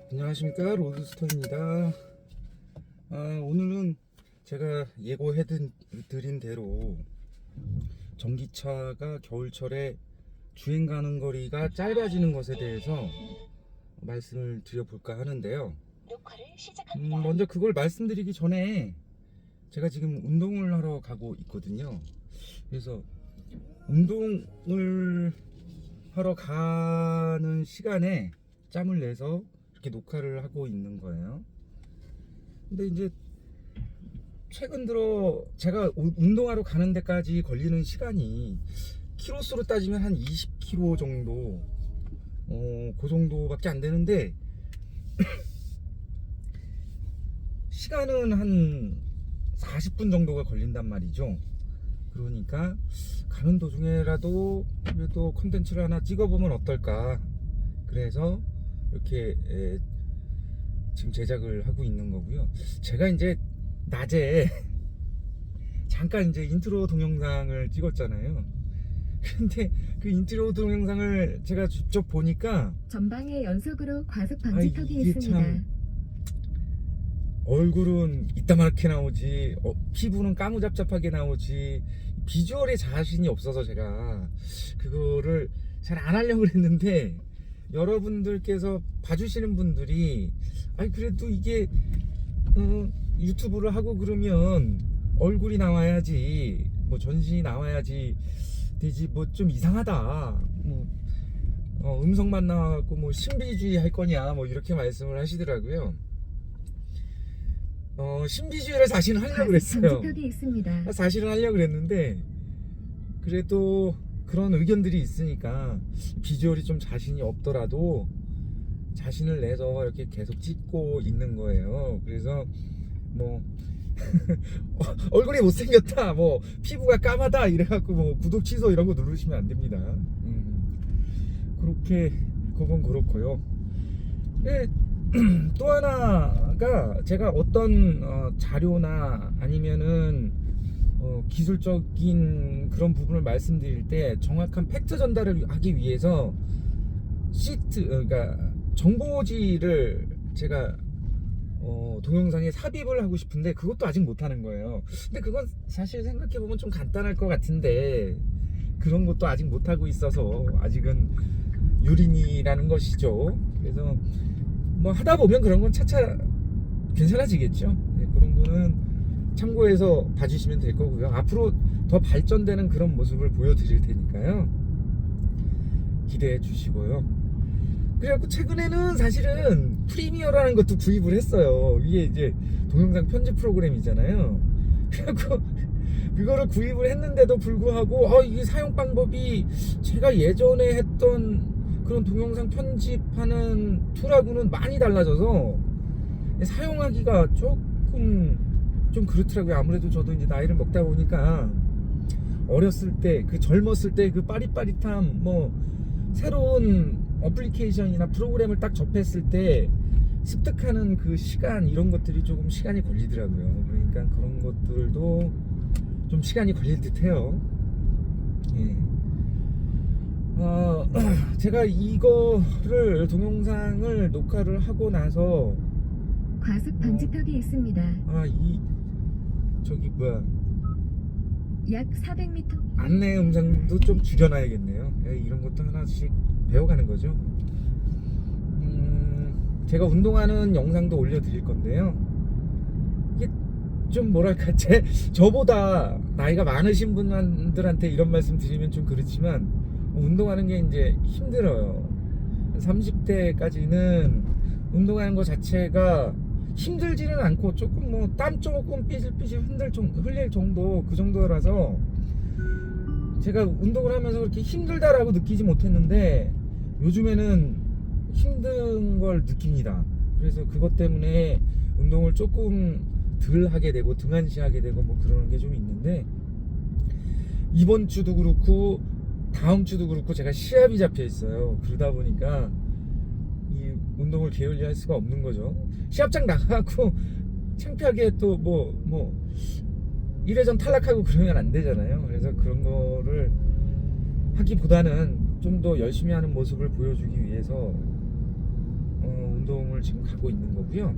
안녕하십니까, 로드스터입니다. 오늘은 제가 예고해드린 대로 전기차가 겨울철에 주행 가능 거리가 짧아지는 것에 대해서 말씀을 드려볼까 하는데요. 먼저 그걸 말씀드리기 전에 제가 지금 운동을 하러 가고 있거든요. 그래서 운동을 하러 가는 시간에 짬을 내서 이렇게 녹화를 하고 있는 거예요. 근데 이제 최근 들어 제가 운동하러 가는 데까지 걸리는 시간이 키로수로 따지면 한 20km 정도, 그 정도밖에 안 되는데 시간은 한 40분 정도가 걸린단 말이죠. 그러니까 가는 도중에라도 그래도 콘텐츠를 하나 찍어보면 어떨까, 그래서 이렇게 지금 제작을 하고 있는 거고요. 제가 이제 낮에 잠깐 이제 인트로 동영상을 찍었잖아요. 근데 그 인트로 동영상을 제가 직접 보니까 전방에 연속으로 과속 방지턱이 이게 있습니다. 참 얼굴은 이따만하게 나오지, 피부는 까무잡잡하게 나오지, 비주얼에 자신이 없어서 제가 그거를 잘 안 하려고 했는데, 여러분들께서 봐주시는 분들이 아니 그래도 이게 유튜브를 하고 그러면 얼굴이 나와야지, 뭐 전신이 나와야지 되지, 뭐 좀 이상하다, 뭐 음성만 나와갖고 뭐 신비주의 할 거냐, 뭐 이렇게 말씀을 하시더라고요. 신비주의를 사실은 하려고 과속 그랬어요. 방지턱이 있습니다. 사실은 하려고 그랬는데, 그래도 그런 의견들이 있으니까 비주얼이 좀 자신이 없더라도 자신을 내서 이렇게 계속 찍고 있는 거예요. 그래서 뭐 얼굴이 못생겼다, 뭐 피부가 까마다 이래갖고 뭐 구독 취소 이런 거 누르시면 안 됩니다. 그렇게 그건 그렇고요. 네, 또 하나가 제가 어떤 자료나 아니면은 기술적인 그런 부분을 말씀드릴 때 정확한 팩트 전달을 하기 위해서 그러니까 정보지를 제가 동영상에 삽입을 하고 싶은데 그것도 아직 못하는 거예요. 근데 그건 사실 생각해보면 좀 간단할 것 같은데 그런 것도 아직 못하고 있어서 아직은 유린이라는 것이죠. 그래서 뭐 하다 보면 그런 건 차차 괜찮아지겠죠. 네, 그런 거는 참고해서 봐주시면 될 거고요. 앞으로 더 발전되는 그런 모습을 보여드릴 테니까요, 기대해 주시고요. 그래갖고 최근에는 사실은 프리미어라는 것도 구입을 했어요. 이게 이제 동영상 편집 프로그램이잖아요. 그래갖고 그거를 구입을 했는데도 불구하고 이게 사용 방법이 제가 예전에 했던 그런 동영상 편집하는 툴하고는 많이 달라져서 사용하기가 조금 좀 그렇더라고요. 아무래도 저도 이제 나이를 먹다 보니까 어렸을 때 그 젊었을 때 그 빠릿빠릿함, 뭐 새로운 어플리케이션이나 프로그램을 딱 접했을 때 습득하는 그 시간, 이런 것들이 조금 시간이 걸리더라고요. 그러니까 그런 것들도 좀 시간이 걸릴 듯 해요. 예. 제가 이거를 동영상을 녹화를 하고 나서 과속 방지턱이 있습니다. 저기 뭐야, 약 400m. 안내 음성도 좀 줄여놔야겠네요. 이런 것도 하나씩 배워가는 거죠. 제가 운동하는 영상도 올려드릴 건데요. 이게 좀 뭐랄까, 저보다 나이가 많으신 분들한테 이런 말씀 드리면 좀 그렇지만 운동하는 게 이제 힘들어요. 30대까지는 운동하는 것 자체가 힘들지는 않고 조금 뭐 땀 조금 삐질삐질 흘릴 정도, 그 정도라서 제가 운동을 하면서 그렇게 힘들다라고 느끼지 못했는데 요즘에는 힘든 걸 느낍니다. 그래서 그것 때문에 운동을 조금 덜 하게 되고 등한시하게 되고 뭐 그러는 게 좀 있는데, 이번 주도 그렇고 다음 주도 그렇고 제가 시합이 잡혀 있어요. 그러다 보니까 이 운동을 게을리할 수가 없는 거죠. 시합장 나가고 창피하게 또 뭐 1회전 탈락하고 그러면 안 되잖아요. 그래서 그런 거를 하기보다는 좀 더 열심히 하는 모습을 보여주기 위해서 운동을 지금 가고 있는 거고요.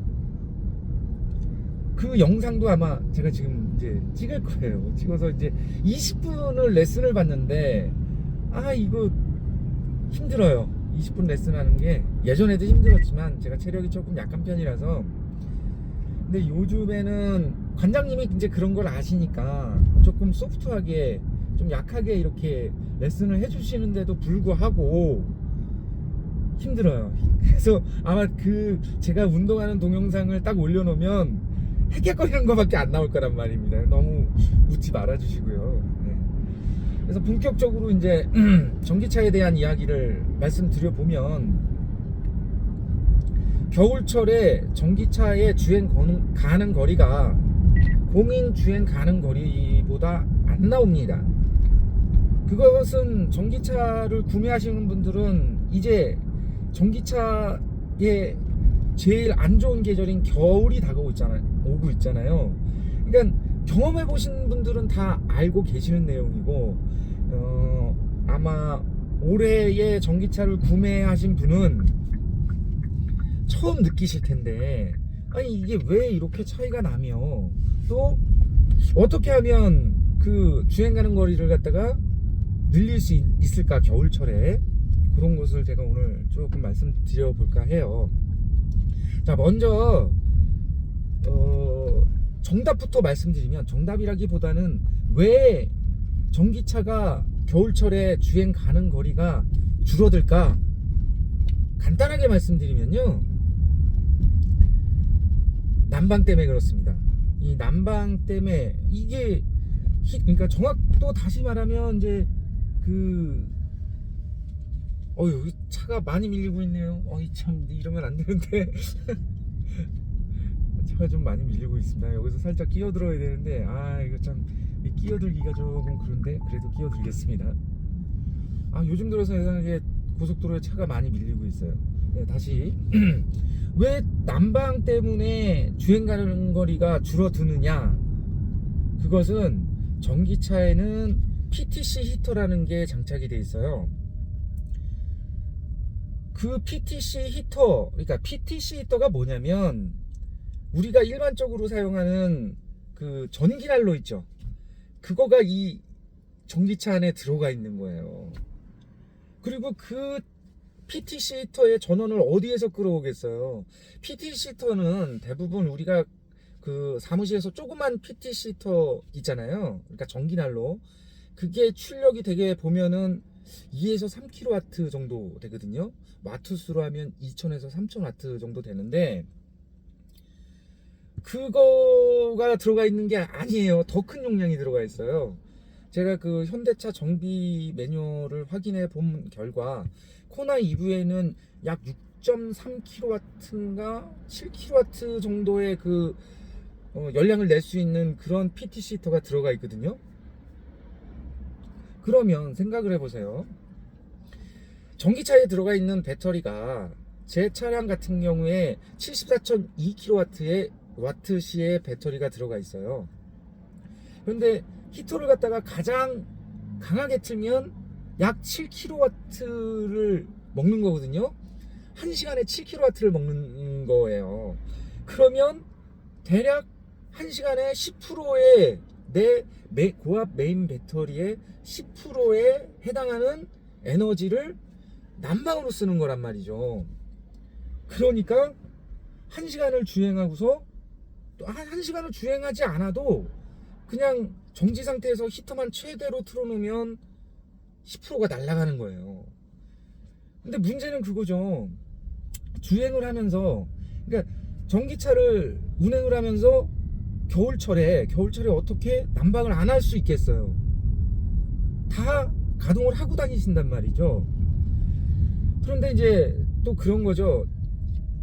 그 영상도 아마 제가 지금 이제 찍을 거예요. 찍어서 이제 20분을 레슨을 받는데 이거 힘들어요. 20분 레슨 하는 게 예전에도 힘들었지만 제가 체력이 조금 약한 편이라서. 근데 요즘에는 관장님이 이제 그런 걸 아시니까 조금 소프트하게 좀 약하게 이렇게 레슨을 해주시는데도 불구하고 힘들어요. 그래서 아마 제가 운동하는 동영상을 딱 올려놓으면 헤개거리는 거밖에 안 나올 거란 말입니다. 너무 웃지 말아주시고요. 네. 그래서 본격적으로 이제 전기차에 대한 이야기를 말씀드려 보면, 겨울철에 전기차의 가는 거리가 공인 주행 가는 거리보다 안 나옵니다. 그것은 전기차를 구매하시는 분들은 이제 전기차의 제일 안 좋은 계절인 겨울이 오고 있잖아요. 그러니까 경험해 보신 분들은 다 알고 계시는 내용이고, 아마 올해의 전기차를 구매하신 분은 처음 느끼실 텐데, 이게 왜 이렇게 차이가 나며, 또 어떻게 하면 그 주행 가는 거리를 갖다가 늘릴 수 있을까, 겨울철에. 그런 것을 제가 오늘 조금 말씀드려 볼까 해요. 자, 먼저 정답부터 말씀드리면, 정답이라기보다는 왜 전기차가 겨울철에 주행 가는 거리가 줄어들까, 간단하게 말씀드리면요, 난방 때문에 그렇습니다. 이 난방 때문에 이게 그러니까 정확도 다시 말하면 이제 여기 차가 많이 밀리고 있네요. 참 이러면 안 되는데. 차가 좀 많이 밀리고 있습니다. 여기서 살짝 끼어들어야 되는데 이거 참 끼어들기가 조금 그런데 그래도 끼어들겠습니다. 요즘 들어서 이상하게 고속도로에 차가 많이 밀리고 있어요. 네, 다시 왜 난방 때문에 주행 가는 거리가 줄어드느냐, 그것은 전기차에는 PTC 히터라는 게 장착이 돼 있어요. 그 PTC 히터, 그러니까 PTC 히터가 뭐냐면, 우리가 일반적으로 사용하는 그 전기난로 있죠, 그거가 이 전기차 안에 들어가 있는 거예요. 그리고 그 PTC 히터의 전원을 어디에서 끌어오겠어요? PTC 히터는 대부분 우리가 그 사무실에서 조그만 PTC 히터 있잖아요. 그러니까 전기난로. 그게 출력이 되게 보면은 2에서 3kW 정도 되거든요. 와트수로 하면 2000에서 3000W 정도 되는데, 그거가 들어가 있는 게 아니에요. 더 큰 용량이 들어가 있어요. 제가 그 현대차 정비 매뉴얼을 확인해 본 결과, 코나 2부에는 약 6.3kW인가 7kW 정도의 그 연량을 낼 수 있는 그런 PTC 히터가 들어가 있거든요. 그러면 생각을 해보세요. 전기차에 들어가 있는 배터리가 제 차량 같은 경우에 74.2kW의 와트시의 배터리가 들어가 있어요. 그런데 히터를 갖다가 가장 강하게 틀면 약 7kW를 먹는 거거든요. 1시간에 7kW를 먹는 거예요. 그러면 대략 1시간에 10%의 내 고압 메인 배터리의 10%에 해당하는 에너지를 난방으로 쓰는 거란 말이죠. 그러니까 1시간을 주행하고서 또 1시간을 주행하지 않아도 그냥 정지 상태에서 히터만 최대로 틀어놓으면 10%가 날아가는 거예요. 근데 문제는 그거죠. 주행을 하면서, 그러니까 전기차를 운행을 하면서 겨울철에 어떻게 난방을 안 할 수 있겠어요? 다 가동을 하고 다니신단 말이죠. 그런데 이제 또 그런 거죠.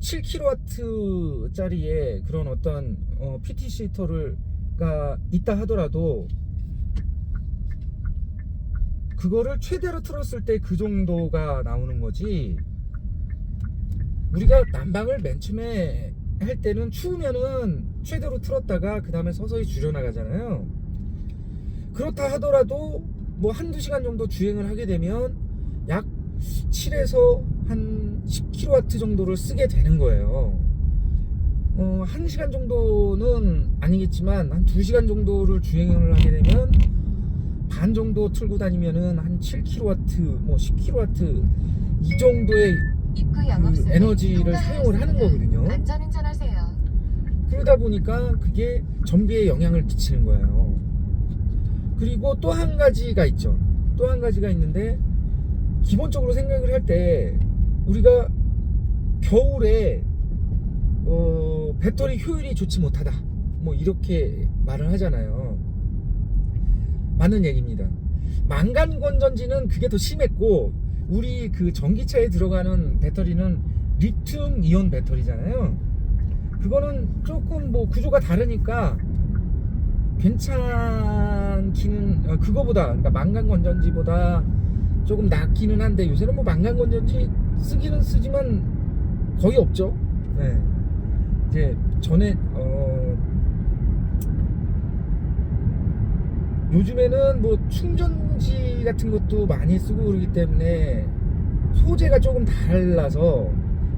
7kW 짜리의 그런 어떤 PTC 히터가 있다 하더라도 그거를 최대로 틀었을 때 그 정도가 나오는 거지, 우리가 난방을 맨 처음에 할 때는 추우면은 최대로 틀었다가 그 다음에 서서히 줄여나가잖아요. 그렇다 하더라도 뭐 한두 시간 정도 주행을 하게 되면 약 7에서 한 10kW 정도를 쓰게 되는 거예요. 1시간 정도는 아니겠지만 한 2시간 정도를 주행을 하게 되면 반 정도 틀고 다니면은 한 7kW, 뭐 10kW 이 정도의 그 에너지를 사용을 하는 거거든요. 안전운전하세요. 그러다 보니까 그게 전비에 영향을 미치는 거예요. 그리고 또 한 가지가 있죠. 또 한 가지가 있는데, 기본적으로 생각을 할 때 우리가 겨울에 배터리 효율이 좋지 못하다, 뭐 이렇게 말을 하잖아요. 맞는 얘기입니다. 망간 건전지는 그게 더 심했고, 우리 그 전기차에 들어가는 배터리는 리튬 이온 배터리잖아요. 그거는 조금 뭐 구조가 다르니까 괜찮기는, 그거보다, 그러니까 망간 건전지보다 조금 낫기는 한데, 요새는 뭐 망간 건전지 쓰기는 쓰지만 거의 없죠. 네. 이제 전에 요즘에는 뭐 충전지 같은 것도 많이 쓰고 그러기 때문에 소재가 조금 달라서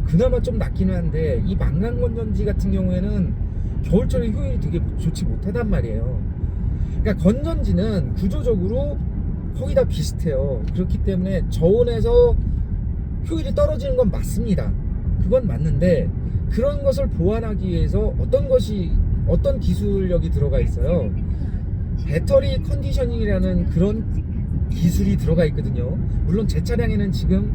그나마 좀 낫기는 한데, 이 망간 건전지 같은 경우에는 겨울철에 효율이 되게 좋지 못하단 말이에요. 그러니까 건전지는 구조적으로 거의 다 비슷해요. 그렇기 때문에 저온에서 효율이 떨어지는 건 맞습니다. 그건 맞는데, 그런 것을 보완하기 위해서 어떤 기술력이 들어가 있어요. 배터리 컨디셔닝이라는 그런 기술이 들어가 있거든요. 물론 제 차량에는 지금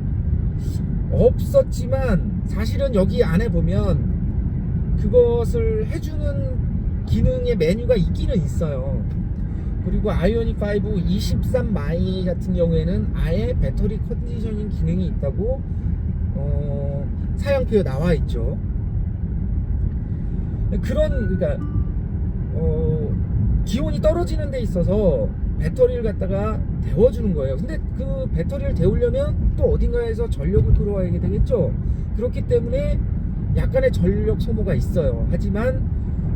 없었지만, 사실은 여기 안에 보면 그것을 해주는 기능의 메뉴가 있기는 있어요. 그리고 아이오닉 5 23 마이 같은 경우에는 아예 배터리 컨디셔닝 기능이 있다고 사양표에 나와 있죠. 그러니까 기온이 떨어지는 데 있어서 배터리를 갖다가 데워주는 거예요. 근데 그 배터리를 데우려면 또 어딘가에서 전력을 끌어와야 되겠죠. 그렇기 때문에 약간의 전력 소모가 있어요. 하지만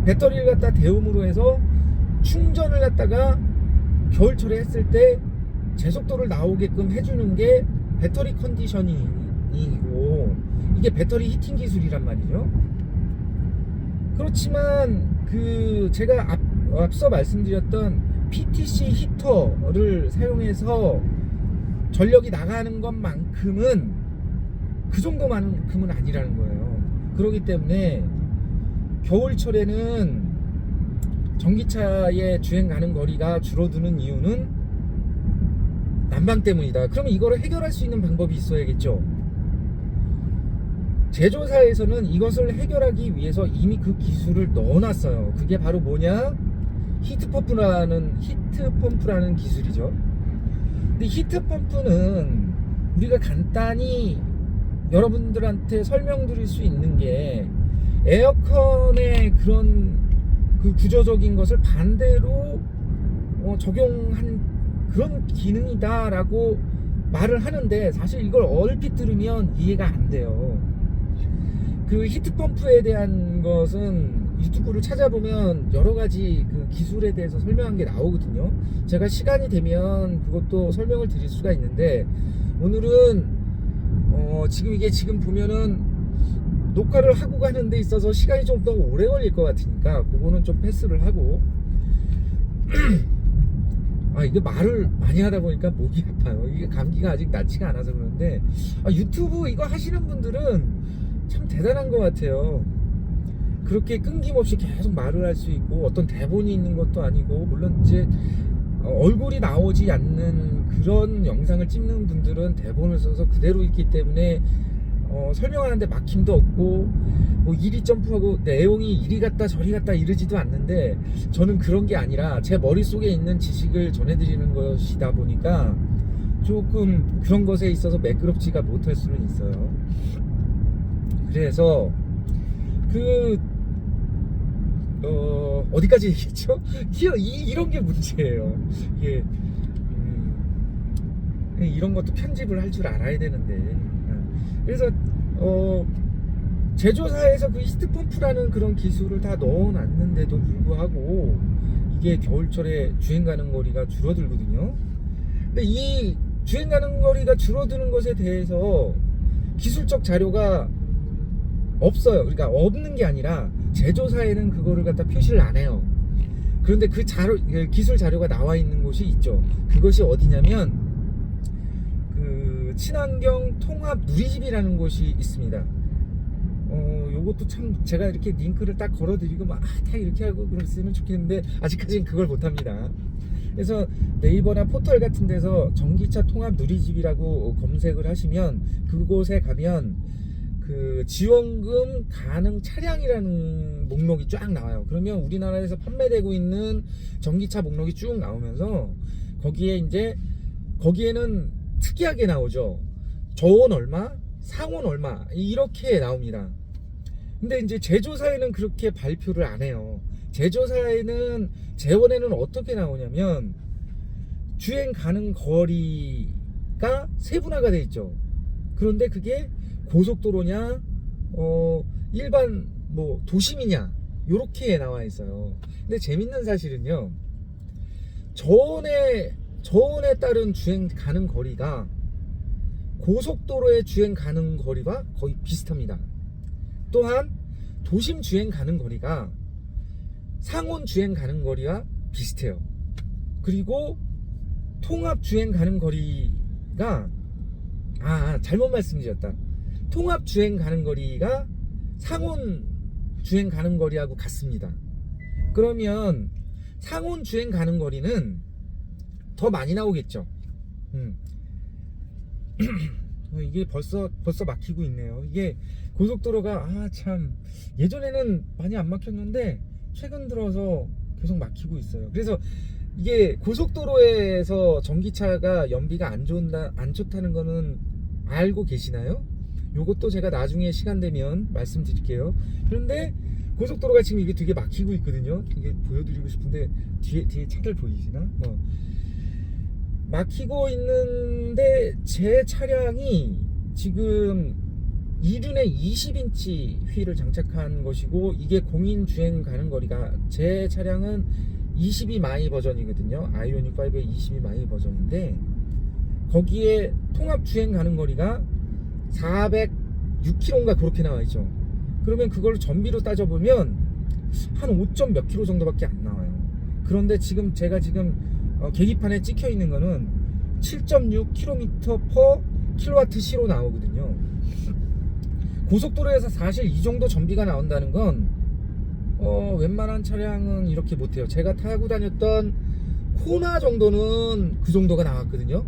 배터리를 갖다 데움으로 해서 충전을 갖다가 겨울철에 했을 때 제속도를 나오게끔 해주는 게 배터리 컨디셔닝이고, 이게 배터리 히팅 기술이란 말이죠. 그렇지만 제가 앞서 말씀드렸던 PTC 히터를 사용해서 전력이 나가는 것만큼은 그 정도만큼은 아니라는 거예요. 그렇기 때문에 겨울철에는 전기차의 주행 가는 거리가 줄어드는 이유는 난방 때문이다. 그러면 이거를 해결할 수 있는 방법이 있어야겠죠. 제조사에서는 이것을 해결하기 위해서 이미 그 기술을 넣어놨어요. 그게 바로 뭐냐? 히트펌프라는 기술이죠. 근데 히트펌프는 우리가 간단히 여러분들한테 설명드릴 수 있는 게, 에어컨의 그런 그 구조적인 것을 반대로 적용한 그런 기능이다 라고 말을 하는데, 사실 이걸 얼핏 들으면 이해가 안 돼요. 그 히트펌프에 대한 것은 유튜브를 찾아보면 여러 가지 그 기술에 대해서 설명한 게 나오거든요. 제가 시간이 되면 그것도 설명을 드릴 수가 있는데, 오늘은 지금 보면은 녹화를 하고 가는 데 있어서 시간이 좀 더 오래 걸릴 것 같으니까 그거는 좀 패스를 하고 이게 말을 많이 하다 보니까 목이 아파요. 이게 감기가 아직 낫지가 않아서 그런데, 유튜브 이거 하시는 분들은 참 대단한 것 같아요. 그렇게 끊김없이 계속 말을 할 수 있고, 어떤 대본이 있는 것도 아니고, 물론 이제 얼굴이 나오지 않는 그런 영상을 찍는 분들은 대본을 써서 그대로 있기 때문에 설명하는데 막힘도 없고, 뭐 이리 점프하고 내용이 이리 갔다 저리 갔다 이러지도 않는데, 저는 그런 게 아니라 제 머릿속에 있는 지식을 전해드리는 것이다 보니까 조금 그런 것에 있어서 매끄럽지가 못할 수는 있어요. 그래서 어디까지 얘기했죠? 이런 게 문제예요. 이게 이런 것도 편집을 할 줄 알아야 되는데, 그래서 제조사에서 그 히트펌프라는 그런 기술을 다 넣어놨는데도 불구하고 이게 겨울철에 주행 가는 거리가 줄어들거든요. 근데 이 주행 가는 거리가 줄어드는 것에 대해서 기술적 자료가 없어요. 그러니까 없는 게 아니라 제조사에는 그거를 갖다 표시를 안 해요. 그런데 그 기술 자료가 나와 있는 곳이 있죠. 그것이 어디냐면 그 친환경 통합 누리집이라는 곳이 있습니다. 요것도 참 제가 이렇게 링크를 딱 걸어드리고 막 다 이렇게 하고 그랬으면 좋겠는데 아직까지는 그걸 못합니다. 그래서 네이버나 포털 같은 데서 전기차 통합 누리집이라고 검색을 하시면 그곳에 가면 그 지원금 가능 차량이라는 목록이 쫙 나와요. 그러면 우리나라에서 판매되고 있는 전기차 목록이 쭉 나오면서 거기에는 특이하게 나오죠. 저온 얼마, 상온 얼마 이렇게 나옵니다. 근데 이제 제조사에는 그렇게 발표를 안 해요. 제조사에는 재원에는 어떻게 나오냐면 주행 가능 거리가 세분화가 돼 있죠. 그런데 그게 고속도로냐 일반 뭐 도심이냐 요렇게 나와 있어요. 근데 재밌는 사실은요, 저온에 따른 주행 가능 거리가 고속도로의 주행 가능 거리와 거의 비슷합니다. 또한 도심 주행 가능 거리가 상온 주행 가능 거리와 비슷해요. 그리고 통합 주행 가능 거리가 잘못 말씀드렸다. 통합 주행 가능 거리가 상온 주행 가능 거리하고 같습니다. 그러면 상온 주행 가능 거리는 더 많이 나오겠죠. 이게 벌써 막히고 있네요. 이게 고속도로가 참 예전에는 많이 안 막혔는데 최근 들어서 계속 막히고 있어요. 그래서 이게 고속도로에서 전기차가 연비가 안 좋다는 거는 알고 계시나요? 요것도 제가 나중에 시간 되면 말씀드릴게요. 그런데 고속도로가 지금 이게 되게 막히고 있거든요. 이게 보여드리고 싶은데 뒤에 차들 보이시나? 막히고 있는데 제 차량이 지금 이륜에 20인치 휠을 장착한 것이고 이게 공인 주행 가는 거리가 제 차량은 22 마이 버전이거든요. 아이오닉 5의 22 마이 버전인데 거기에 통합 주행 가는 거리가 406km인가 그렇게 나와 있죠. 그러면 그걸 전비로 따져보면 한 5점 몇 킬로 정도밖에 안 나와요. 그런데 지금 제가 계기판에 찍혀 있는 거는 7.6km/kWh로 나오거든요. 고속도로에서 사실 이 정도 전비가 나온다는 건 웬만한 차량은 이렇게 못해요. 제가 타고 다녔던 코나 정도는 그 정도가 나왔거든요.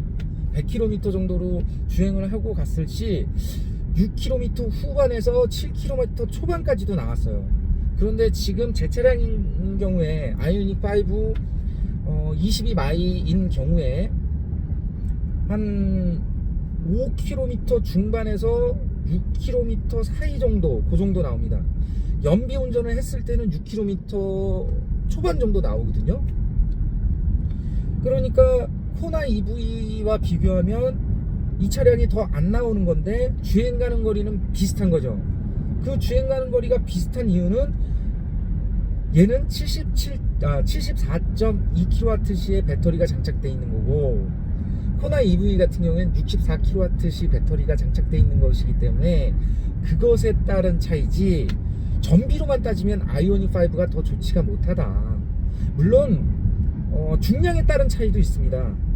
100km 정도로 주행을 하고 갔을 시 6km 후반에서 7km 초반까지도 나왔어요. 그런데 지금 제 차량인 경우에 아이오닉 5 22 마이인 경우에 한 5km 중반에서 6km 사이 정도, 그 정도 나옵니다. 연비 운전을 했을 때는 6km 초반 정도 나오거든요. 그러니까 코나 EV와 비교하면 이 차량이 더 안 나오는 건데 주행 가는 거리는 비슷한 거죠. 그 주행 가는 거리가 비슷한 이유는 얘는 74.2kWh의 배터리가 장착되어 있는 거고 코나 EV 같은 경우에는 64kWh 배터리가 장착되어 있는 것이기 때문에 그것에 따른 차이지 전비로만 따지면 아이오닉 5가 더 좋지가 못하다. 물론 중량에 따른 차이도 있습니다.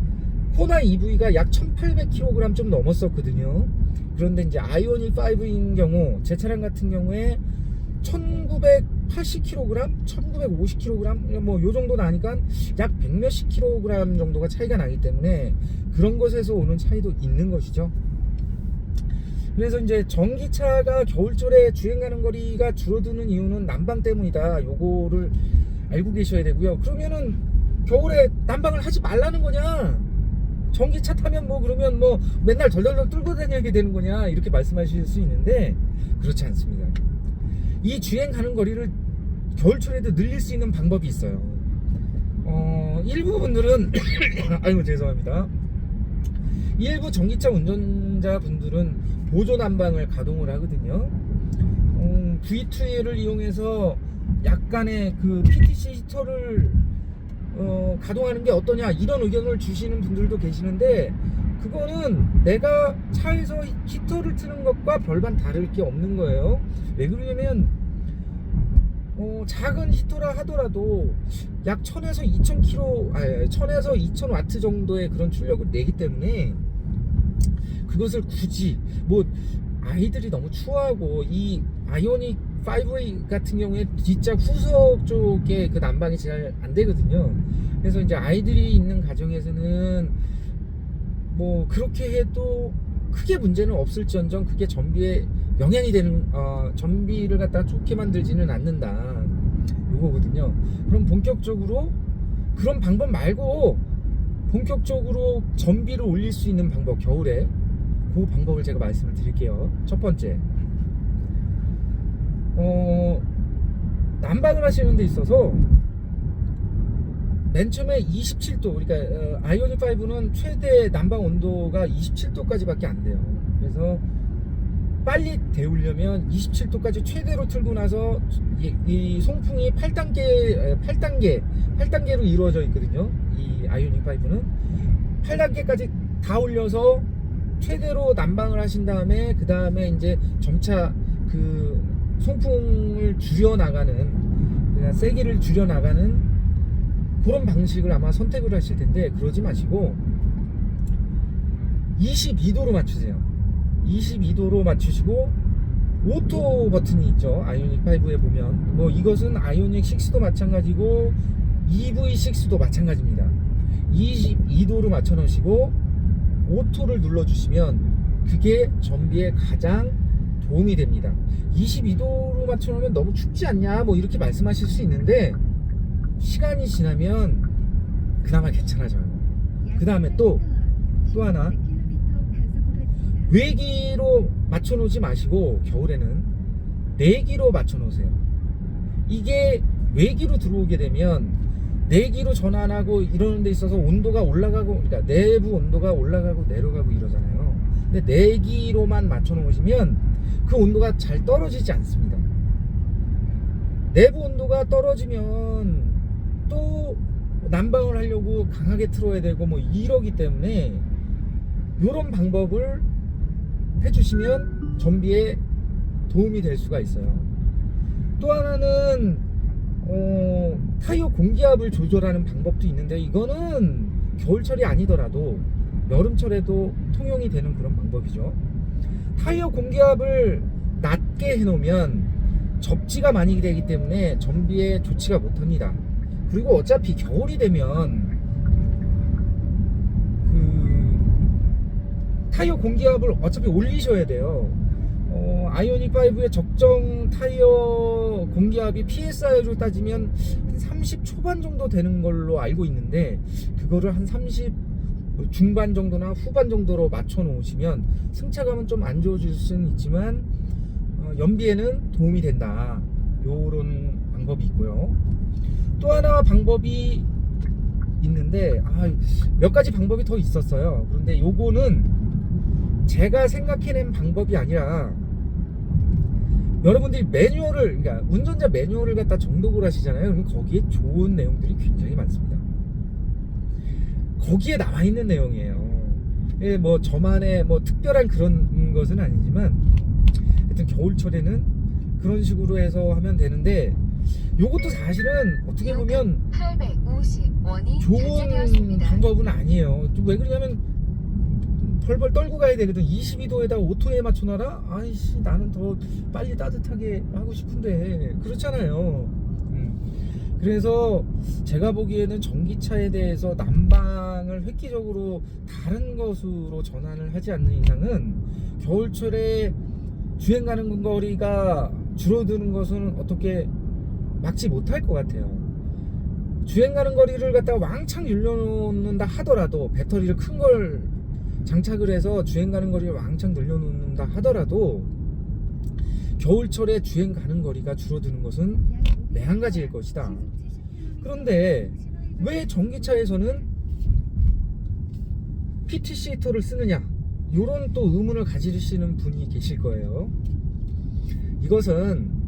코나 EV가 약 1800kg 좀 넘었었거든요. 그런데 이제 아이오닉 5인 경우 제 차량 같은 경우에 1980kg, 1950kg 뭐 요 정도 나니까 약 100몇십 kg 정도가 차이가 나기 때문에 그런 것에서 오는 차이도 있는 것이죠. 그래서 이제 전기차가 겨울철에 주행 가는 거리가 줄어드는 이유는 난방 때문이다. 요거를 알고 계셔야 되고요. 그러면은 겨울에 난방을 하지 말라는 거냐? 전기차 타면 그러면 맨날 덜덜덜 뚫고 다니게 되는 거냐? 이렇게 말씀하실 수 있는데 그렇지 않습니다. 이 주행 가는 거리를 겨울철에도 늘릴 수 있는 방법이 있어요. 일부 분들은 아이고 죄송합니다. 일부 전기차 운전자분들은 보조 난방을 가동을 하거든요. V2를 이용해서 약간의 그 PTC 히터를 가동하는 게 어떠냐 이런 의견을 주시는 분들도 계시는데 그거는 내가 차에서 히터를 트는 것과 별반 다를 게 없는 거예요. 왜 그러냐면 작은 히터라 하더라도 약 1000에서 1000 와트 정도의 그런 출력을 내기 때문에 그것을 굳이 뭐 아이들이 너무 추워하고 이 아이오닉 5A 같은 경우에 뒷좌 후석 쪽에 그 난방이 잘 안 되거든요. 그래서 이제 아이들이 있는 가정에서는 뭐 그렇게 해도 크게 문제는 없을지언정 그게 전비에 영향이 되는 전비를 갖다가 좋게 만들지는 않는다 요거거든요. 그럼 본격적으로 그런 방법 말고 본격적으로 전비를 올릴 수 있는 방법, 겨울에 그 방법을 제가 말씀을 드릴게요. 첫 번째, 난방을 하시는 데 있어서 맨 처음에 27도, 그러니까 아이오닉 5는 최대 난방 온도가 27도까지밖에 안 돼요. 그래서 빨리 데우려면 27도까지 최대로 틀고 나서 이 송풍이 8단계로 이루어져 있거든요. 이 아이오닉 5는 8단계까지 다 올려서 최대로 난방을 하신 다음에 그 다음에 이제 점차 그 송풍을 줄여 나가는, 그러니까 세기를 줄여 나가는 그런 방식을 아마 선택을 하실 텐데, 그러지 마시고 22도로 맞추세요. 22도로 맞추시고 오토 버튼이 있죠. 아이오닉 5에 보면 뭐 이것은 아이오닉 6도 마찬가지고 EV6도 마찬가지입니다. 22도로 맞춰 놓으시고 오토를 눌러 주시면 그게 전비에 가장 도움이 됩니다. 22도로 맞춰 놓으면 너무 춥지 않냐 뭐 이렇게 말씀하실 수 있는데, 시간이 지나면 그나마 괜찮아져요. 그 다음에 또 하나, 외기로 맞춰 놓지 마시고 겨울에는 내기로 맞춰 놓으세요. 이게 외기로 들어오게 되면 내기로 전환하고 이러는 데 있어서 온도가 올라가고, 그러니까 내부 온도가 올라가고 내려가고 이러잖아요. 근데 내기로만 맞춰 놓으시면 그 온도가 잘 떨어지지 않습니다. 내부 온도가 떨어지면 또 난방을 하려고 강하게 틀어야 되고 뭐 이러기 때문에 이런 방법을 해주시면 전비에 도움이 될 수가 있어요. 또 하나는 타이어 공기압을 조절하는 방법도 있는데, 이거는 겨울철이 아니더라도 여름철에도 통용이 되는 그런 방법이죠. 타이어 공기압을 낮게 해놓으면 접지가 많이 되기 때문에 전비에 좋지가 못합니다. 그리고 어차피 겨울이 되면 타이어 공기압을 어차피 올리셔야 돼요. 아이오닉 5의 적정 타이어 공기압이 PSI로 따지면 한 30 초반 정도 되는 걸로 알고 있는데, 그거를 한 30 중반 정도나 후반 정도로 맞춰 놓으시면 승차감은 좀 안 좋아질 수는 있지만 연비에는 도움이 된다. 요런 방법이 있고요. 또 하나 방법이 있는데 몇 가지 방법이 더 있었어요. 그런데 요거는 제가 생각해낸 방법이 아니라, 여러분들이 매뉴얼을, 그러니까 운전자 매뉴얼을 갖다 정독을 하시잖아요. 그러면 거기에 좋은 내용들이 굉장히 많습니다. 거기에 나와 있는 내용이에요. 뭐 저만의 뭐 특별한 그런 것은 아니지만 하여튼 겨울철에는 그런 식으로 해서 하면 되는데, 요것도 사실은 어떻게 보면 850원이 좋은 방법은 아니에요. 왜 그러냐면 벌벌 떨고 가야 되거든. 22도에다 오토에 맞춰놔라? 아이씨, 나는 더 빨리 따뜻하게 하고 싶은데 그렇잖아요. 그래서 제가 보기에는 전기차에 대해서 난방을 획기적으로 다른 것으로 전환을 하지 않는 이상은 겨울철에 주행 가는 거리가 줄어드는 것은 어떻게 막지 못할 것 같아요. 주행 가는 거리를 갖다가 왕창 늘려놓는다 하더라도, 배터리를 큰 걸 장착을 해서 주행 가는 거리를 왕창 늘려놓는다 하더라도 겨울철에 주행 가는 거리가 줄어드는 것은 매한가지일 것이다. 그런데 왜 전기차에서는 PTC 히터를 쓰느냐, 이런 또 의문을 가지시는 분이 계실 거예요. 이것은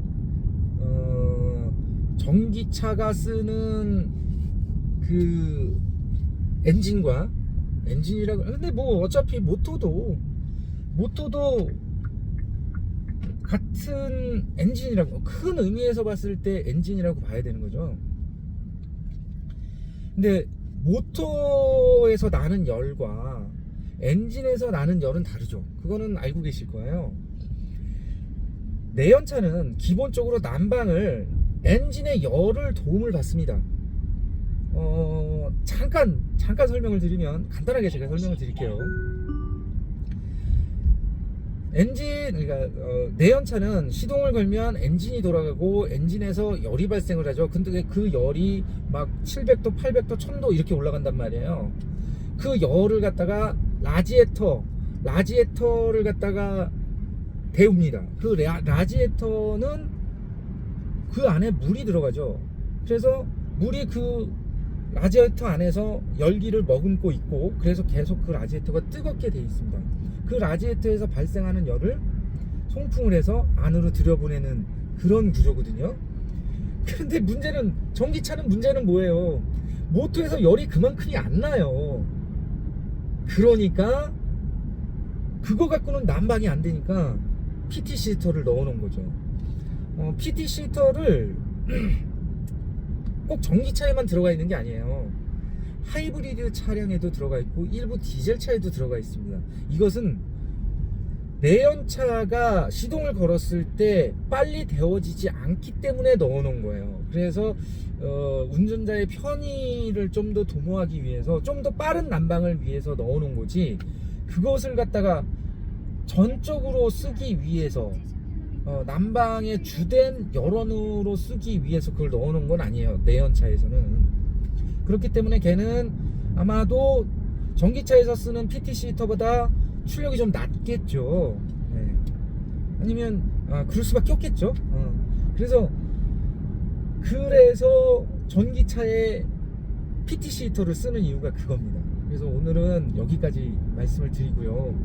전기차가 쓰는 그 엔진과 엔진이라고. 근데 뭐 어차피 모터도 같은 엔진이라고, 큰 의미에서 봤을 때 엔진이라고 봐야 되는 거죠. 근데 모터에서 나는 열과 엔진에서 나는 열은 다르죠. 그거는 알고 계실 거예요. 내연차는 기본적으로 난방을 엔진의 열을 도움을 받습니다. 잠깐 설명을 드리면, 간단하게 제가 설명을 드릴게요. 그러니까 내연차는 시동을 걸면 엔진이 돌아가고 엔진에서 열이 발생을 하죠. 근데 그 열이 막 700도, 800도, 1000도 이렇게 올라간단 말이에요. 그 열을 갖다가 라지에이터를 갖다가 데웁니다. 그 라지에이터는 그 안에 물이 들어가죠. 그래서 물이 그 라지에이터 안에서 열기를 머금고 있고, 그래서 계속 그 라지에이터가 뜨겁게 돼 있습니다. 그 라지에이터에서 발생하는 열을 송풍을 해서 안으로 들여보내는 그런 구조거든요. 그런데 전기차는 문제는 뭐예요? 모터에서 열이 그만큼이 안 나요. 그러니까 그거 갖고는 난방이 안 되니까 PTC 히터를 넣어 놓은 거죠. PTC 히터를 꼭 전기차에만 들어가 있는 게 아니에요. 하이브리드 차량에도 들어가 있고 일부 디젤 차에도 들어가 있습니다. 이것은 내연차가 시동을 걸었을 때 빨리 데워지지 않기 때문에 넣어 놓은 거예요. 그래서 운전자의 편의를 좀 더 도모하기 위해서, 좀 더 빠른 난방을 위해서 넣어 놓은 거지, 그것을 갖다가 전적으로 쓰기 위해서, 난방의 주된 열원으로 쓰기 위해서 그걸 넣어 놓은 건 아니에요. 내연차에서는. 그렇기 때문에 걔는 아마도 전기차에서 쓰는 PTC 히터보다 출력이 좀 낮겠죠. 네. 아니면 그럴 수밖에 없겠죠. 그래서 전기차에 PTC 히터를 쓰는 이유가 그겁니다. 그래서 오늘은 여기까지 말씀을 드리고요.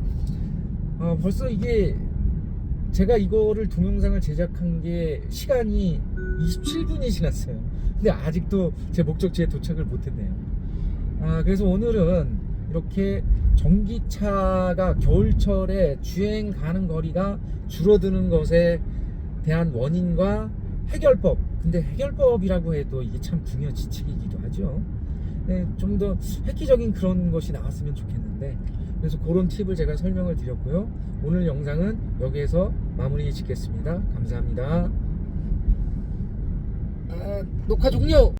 벌써 이게 제가 이거를 동영상을 제작한 게 시간이 27분이 지났어요. 근데 아직도 제 목적지에 도착을 못했네요. 그래서 오늘은 이렇게 전기차가 겨울철에 주행 가는 거리가 줄어드는 것에 대한 원인과 해결법. 근데 해결법이라고 해도 이게 참 부녀지치기이기도 하죠. 네, 좀 더 획기적인 그런 것이 나왔으면 좋겠는데, 그래서 그런 팁을 제가 설명을 드렸고요. 오늘 영상은 여기에서 마무리 짓겠습니다. 감사합니다. 녹화 종료!